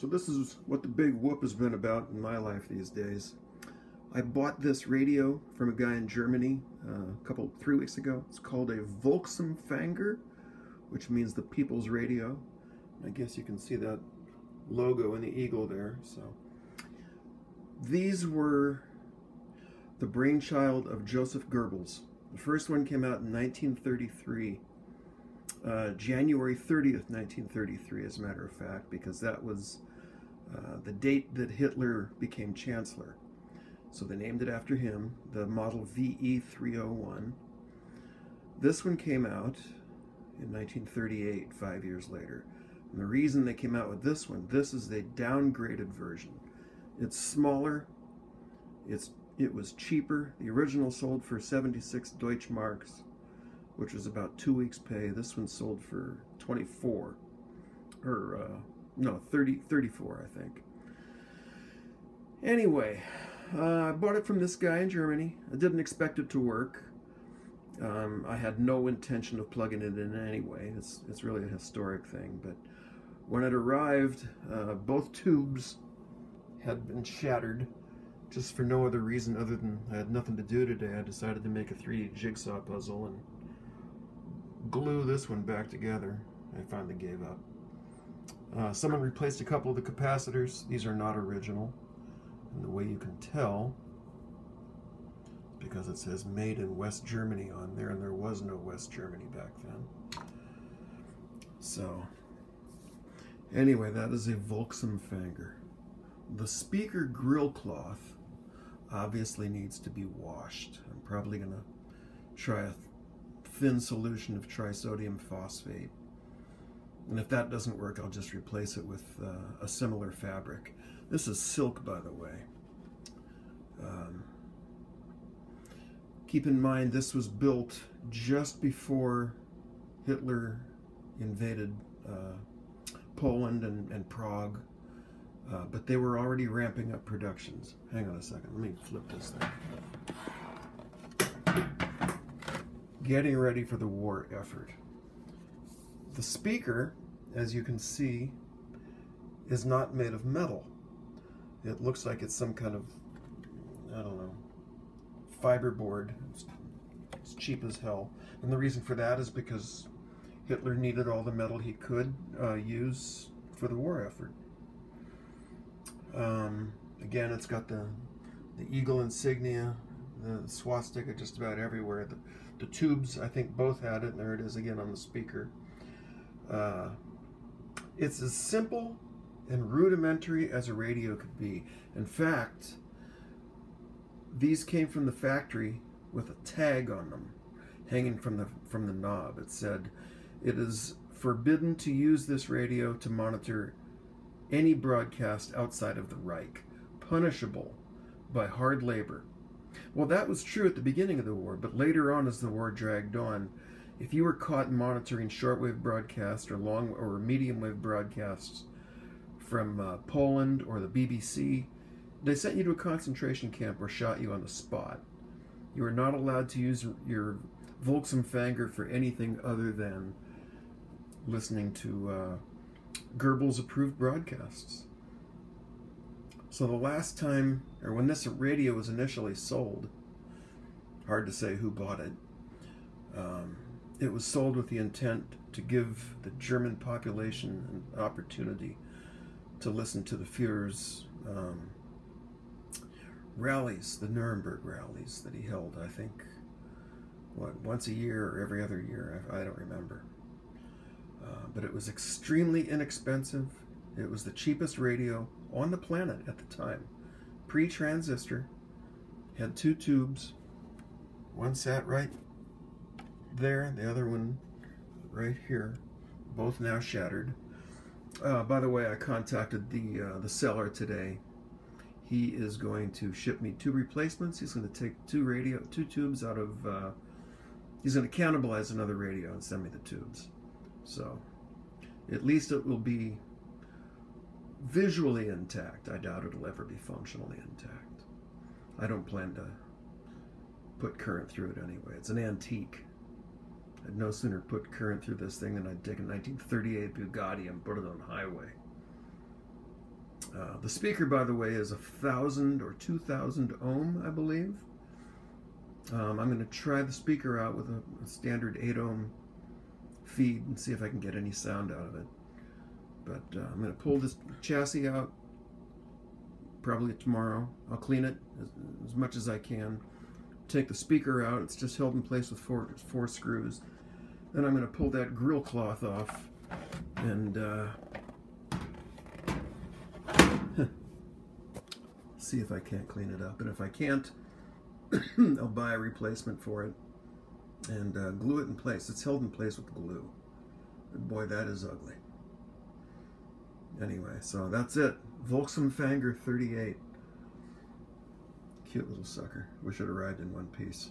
So this is what the big whoop has been about in my life these days. I bought this radio from a guy in Germany 3 weeks ago. It's called a Volksempfänger, which means the people's radio. I guess you can see that logo in the eagle there. So these were the brainchild of Joseph Goebbels. The first one came out in 1933. January 30th, 1933, as a matter of fact, because that was the date that Hitler became chancellor. So they named it after him, the model WWII. This one came out in 1938, 5 years later. And the reason they came out with this one, this is a downgraded version. It's smaller, it was cheaper. The original sold for 76 Deutschmarks, which was about 2 weeks' pay. This one sold for 24, or no, 34, I think. Anyway, I bought it from this guy in Germany. I didn't expect it to work. I had no intention of plugging it in anyway. It's really a historic thing. But when it arrived, both tubes had been shattered, just for no other reason other than I had nothing to do today. I decided to make a 3D jigsaw puzzle and glue this one back together. I finally gave up. Someone replaced a couple of the capacitors. These are not original. And the way you can tell, because it says made in West Germany on there, and there was no West Germany back then. So, anyway, that is a Volksempfänger. The speaker grill cloth obviously needs to be washed. I'm probably going to try a thin solution of trisodium phosphate. And if that doesn't work, I'll just replace it with a similar fabric. This is silk, by the way. Keep in mind, this was built just before Hitler invaded Poland and Prague, but they were already ramping up productions. Hang on a second, let me flip this thing. Getting ready for the war effort. The speaker, as you can see, is not made of metal. It looks like it's some kind of, I don't know, fiberboard. It's cheap as hell. And the reason for that is because Hitler needed all the metal he could use for the war effort. Again, it's got the eagle insignia, the swastika just about everywhere. The tubes, I think, both had it, and there it is again on the speaker. It's as simple and rudimentary as a radio could be. In fact, these came from the factory with a tag on them, hanging from the knob. It said, "It is forbidden to use this radio to monitor any broadcast outside of the Reich, punishable by hard labor." Well, that was true at the beginning of the war, but later on, as the war dragged on, if you were caught monitoring shortwave broadcasts or long or medium wave broadcasts from Poland or the BBC, they sent you to a concentration camp or shot you on the spot. You were not allowed to use your Volksempfänger for anything other than listening to Goebbels approved broadcasts. So the last time, or when this radio was initially sold, hard to say who bought it, it was sold with the intent to give the German population an opportunity to listen to the Führer's rallies, the Nuremberg rallies that he held, I think, once a year or every other year, I don't remember. But it was extremely inexpensive. It was the cheapest radio on the planet at the time. Pre-transistor, had 2 tubes. One sat right there, the other one right here. Both now shattered. By the way, I contacted the seller today. He is going to ship me 2 replacements. He's going to take 2 tubes out of. He's going to cannibalize another radio and send me the tubes. So, at least it will be visually intact. I doubt it'll ever be functionally intact. I don't plan to put current through it anyway. It's an antique. I'd no sooner put current through this thing than I'd take a 1938 Bugatti and put it on highway. The speaker, by the way, is 1,000 or 2,000 ohm, I believe. I'm going to try the speaker out with a standard 8 ohm feed and see if I can get any sound out of it. But I'm going to pull this chassis out probably tomorrow. I'll clean it as much as I can. Take the speaker out. It's just held in place with four screws. Then I'm going to pull that grill cloth off and see if I can't clean it up. And if I can't, I'll buy a replacement for it and glue it in place. It's held in place with glue. And boy, that is ugly. Anyway, so that's it. Volksempfänger 38. Cute little sucker. Wish it arrived in one piece.